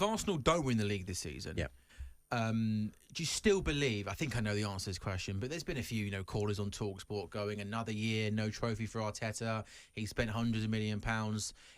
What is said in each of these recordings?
Arsenal don't win the league this season, do you still believe? I think I know the answer to this question, but there's been a few, callers on talkSPORT going another year, no trophy for Arteta. He spent hundreds of £1 million.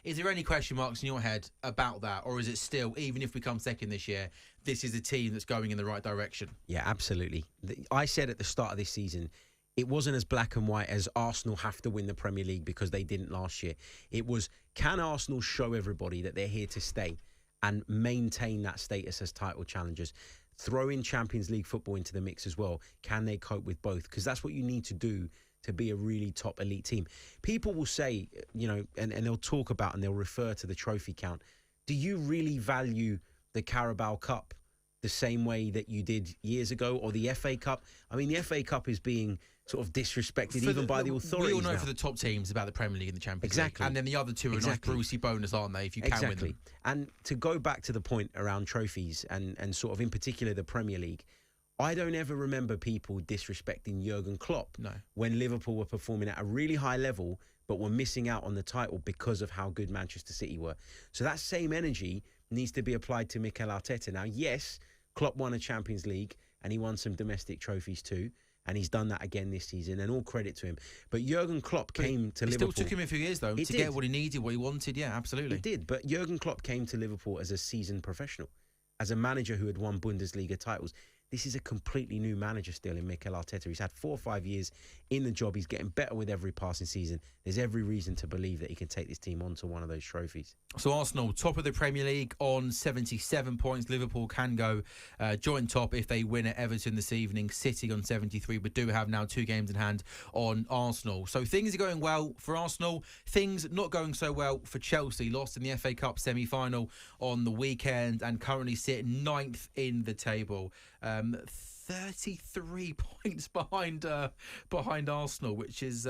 Is there any question marks in your head about that, or is it still, even if we come second this year, this is a team that's going in the right direction? Yeah, absolutely. I said at the start of this season, it wasn't as black and white as Arsenal have to win the Premier League because they didn't last year. It was, can Arsenal show everybody that they're here to stay and maintain that status as title challengers? Throw in Champions League football into the mix as well. Can they cope with both? Because that's what you need to do to be a really top elite team. People will say, and they'll talk about and they'll refer to the trophy count. Do you really value the Carabao Cup the same way that you did years ago, or the FA Cup? I mean, the FA Cup is being sort of disrespected even by the authorities. We all know now. For the top teams about the Premier League and the Champions Exactly. League. And then the other two are a nice Brucey bonus, aren't they, if you can win them. And to go back to the point around trophies and sort of in particular the Premier League, I don't ever remember people disrespecting Jurgen Klopp when Liverpool were performing at a really high level but were missing out on the title because of how good Manchester City were. So that same energy needs to be applied to Mikel Arteta. Now, yes, Klopp won a Champions League and he won some domestic trophies too. And he's done that again this season, and all credit to him. But Jurgen Klopp came to Liverpool. It still took him a few years, though, to get what he needed, what he wanted. Yeah, absolutely. It did. But Jurgen Klopp came to Liverpool as a seasoned professional, as a manager who had won Bundesliga titles. This is a completely new manager still in Mikel Arteta. He's had 4 or 5 years in the job. He's getting better with every passing season. There's every reason to believe that he can take this team on to one of those trophies. So Arsenal, top of the Premier League on 77 points. Liverpool can go joint top if they win at Everton this evening. City on 73, but do have now 2 games in hand on Arsenal. So things are going well for Arsenal. Things not going so well for Chelsea. Lost in the FA Cup semi-final on the weekend and currently sit 9th in the table. 33 points behind Arsenal, which is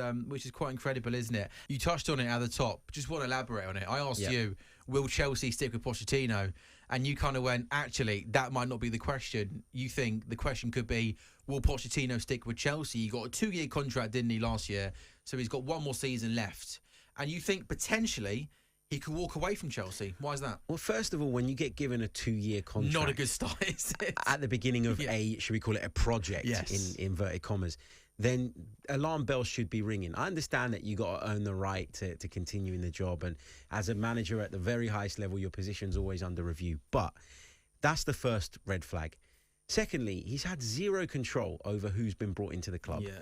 quite incredible, isn't it? You touched on it at the top. Just want to elaborate on it. I asked you, will Chelsea stick with Pochettino? And you kind of went, actually, that might not be the question. You think the question could be, will Pochettino stick with Chelsea? He got a 2-year contract, didn't he, last year? So he's got 1 more season left. And you think potentially he could walk away from Chelsea. Why is that? Well, first of all, when you get given a 2-year contract... Not a good start, is it? At the beginning of should we call it a project, in inverted commas, then alarm bells should be ringing. I understand that you got to earn the right to continue in the job. And as a manager at the very highest level, your position's always under review. But that's the first red flag. Secondly, he's had 0 control over who's been brought into the club. Yeah.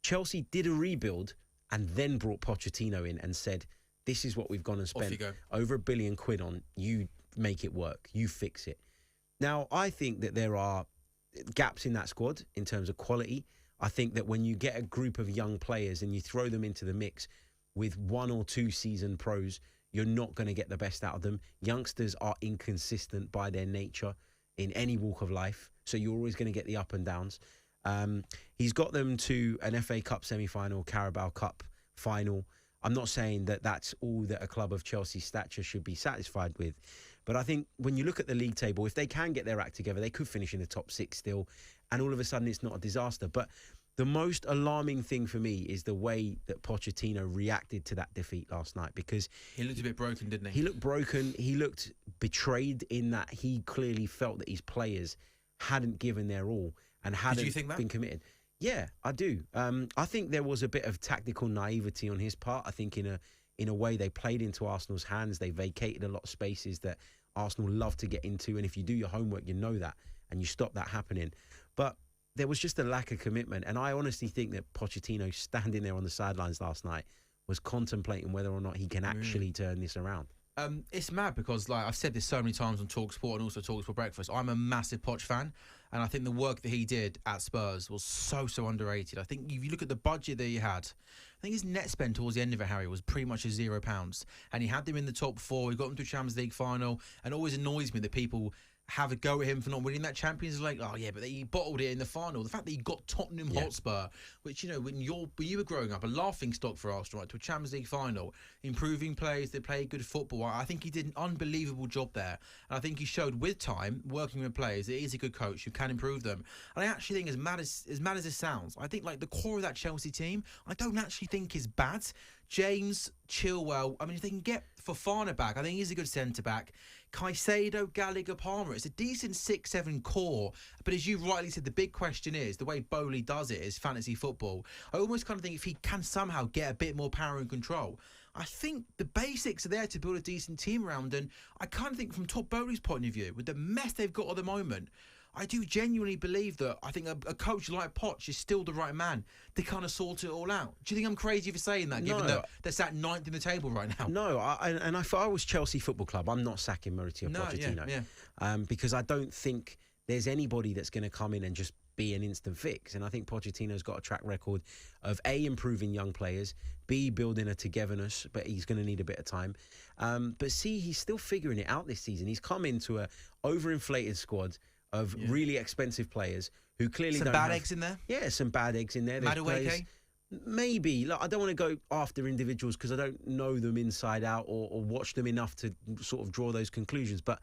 Chelsea did a rebuild and then brought Pochettino in and said, this is what we've gone and spent over £1 billion on. You make it work. You fix it. Now, I think that there are gaps in that squad in terms of quality. I think that when you get a group of young players and you throw them into the mix with 1 or 2 seasoned pros, you're not going to get the best out of them. Youngsters are inconsistent by their nature in any walk of life. So you're always going to get the up and downs. He's got them to an FA Cup semi-final, Carabao Cup final. I'm not saying that that's all that a club of Chelsea's stature should be satisfied with. But I think when you look at the league table, if they can get their act together, they could finish in the top 6 still. And all of a sudden, it's not a disaster. But the most alarming thing for me is the way that Pochettino reacted to that defeat last night. Because he looked a bit broken, didn't he? He looked broken. He looked betrayed in that he clearly felt that his players hadn't given their all and hadn't been committed. Yeah, I do. I think there was a bit of tactical naivety on his part. I think in a way they played into Arsenal's hands. They vacated a lot of spaces that Arsenal love to get into. And if you do your homework, you know that, and you stop that happening. But there was just a lack of commitment. And I honestly think that Pochettino standing there on the sidelines last night was contemplating whether or not he can actually turn this around. It's mad because, like I've said this so many times on talkSPORT and also talkSPORT Breakfast, I'm a massive Poch fan, and I think the work that he did at Spurs was so underrated. I think if you look at the budget that he had, I think his net spend towards the end of it, Harry, was pretty much £0, and he had them in the top 4. He got them to a Champions League final, and it always annoys me that people have a go at him for not winning that Champions League. Oh yeah, but he bottled it in the final. The fact that he got Tottenham Hotspur, which, you know, when you were growing up, a laughing stock for Arsenal, right, to a Champions League final, improving players, they play good football. I think he did an unbelievable job there, and I think he showed with time, working with players, that he's a good coach who can improve them. And I actually think, as mad as it sounds, I think like the core of that Chelsea team, I don't actually think is bad. James, Chilwell. I mean, if they can get Fofana back, I think he's a good centre-back. Caicedo, Gallagher, Palmer. It's a decent 6-7 core. But as you rightly said, the big question is, the way Bowley does it is fantasy football. I almost kind of think if he can somehow get a bit more power and control, I think the basics are there to build a decent team around. And I kind of think from Todd Bowley's point of view, with the mess they've got at the moment, I do genuinely believe that I think a coach like Poch is still the right man to kind of sort it all out. Do you think I'm crazy for saying that, given that they're sat 9th in the table right now? No, if I was Chelsea Football Club, I'm not sacking Mauricio Pochettino. Because I don't think there's anybody that's going to come in and just be an instant fix. And I think Pochettino's got a track record of A, improving young players, B, building a togetherness, but he's going to need a bit of time. But C, he's still figuring it out this season. He's come into a overinflated squad of really expensive players who clearly some don't bad eggs in there. Yeah, some bad eggs in there. Madueke? Maybe. Like, I don't want to go after individuals because I don't know them inside out or watch them enough to sort of draw those conclusions. But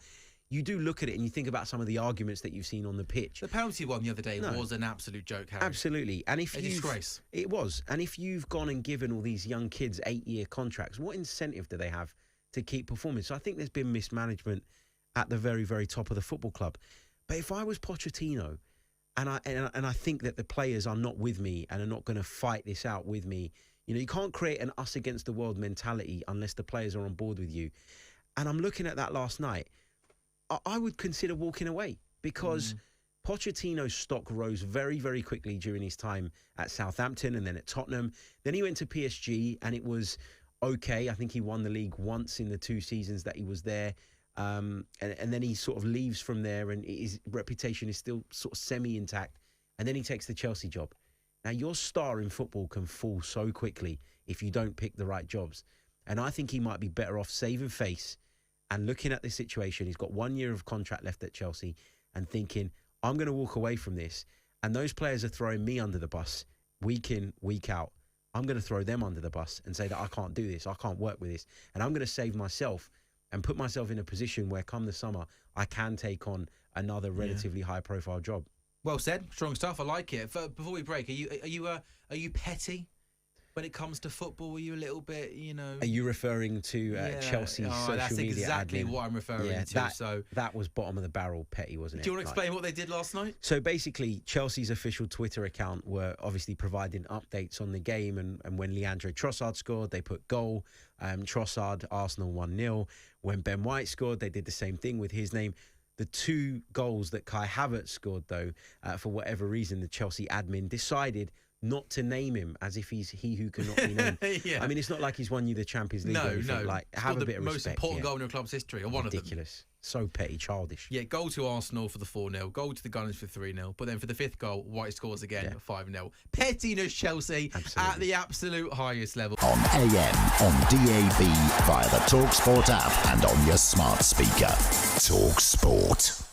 you do look at it and you think about some of the arguments that you've seen on the pitch. The penalty one the other day was an absolute joke, Harry. Absolutely. And if a disgrace. It was. And if you've gone and given all these young kids 8-year contracts, what incentive do they have to keep performing? So I think there's been mismanagement at the very, very top of the football club. But if I was Pochettino, and I think that the players are not with me and are not going to fight this out with me, you can't create an us against the world mentality unless the players are on board with you. And I'm looking at that last night. I would consider walking away because Pochettino's stock rose very, very quickly during his time at Southampton and then at Tottenham. Then he went to PSG and it was okay. I think he won the league once in the 2 seasons that he was there. And then he sort of leaves from there and his reputation is still sort of semi-intact. And then he takes the Chelsea job. Now, your star in football can fall so quickly if you don't pick the right jobs. And I think he might be better off saving face and looking at the situation. He's got 1 year of contract left at Chelsea and thinking, I'm going to walk away from this. And those players are throwing me under the bus week in, week out. I'm going to throw them under the bus and say that I can't do this. I can't work with this. And I'm going to save myself and put myself in a position where come the summer, I can take on another relatively high-profile job. Well said. Strong stuff. I like it. Before we break, are you petty when it comes to football? Are you a little bit, Are you referring to Chelsea's social that's media exactly admin? what I'm referring to. That was bottom of the barrel petty, wasn't it? Do you want to explain what they did last night? So basically, Chelsea's official Twitter account were obviously providing updates on the game, and when Leandro Trossard scored, they put goal. Trossard, Arsenal 1-0. When Ben White scored, they did the same thing with his name. The 2 goals that Kai Havertz scored, though, for whatever reason, the Chelsea admin decided not to name him as if he's he who cannot be named. I mean, it's not like he's won you the Champions League. No. Like, have a bit of respect. The most important goal in your club's history, or one of them. Ridiculous. So petty, childish. Yeah, goal to Arsenal for the 4-0, goal to the Gunners for 3-0, but then for the 5th goal, White scores again for 5-0. Pettiness, Chelsea, at the absolute highest level. On AM, on DAB, via the talkSPORT app and on your smart speaker. talkSPORT.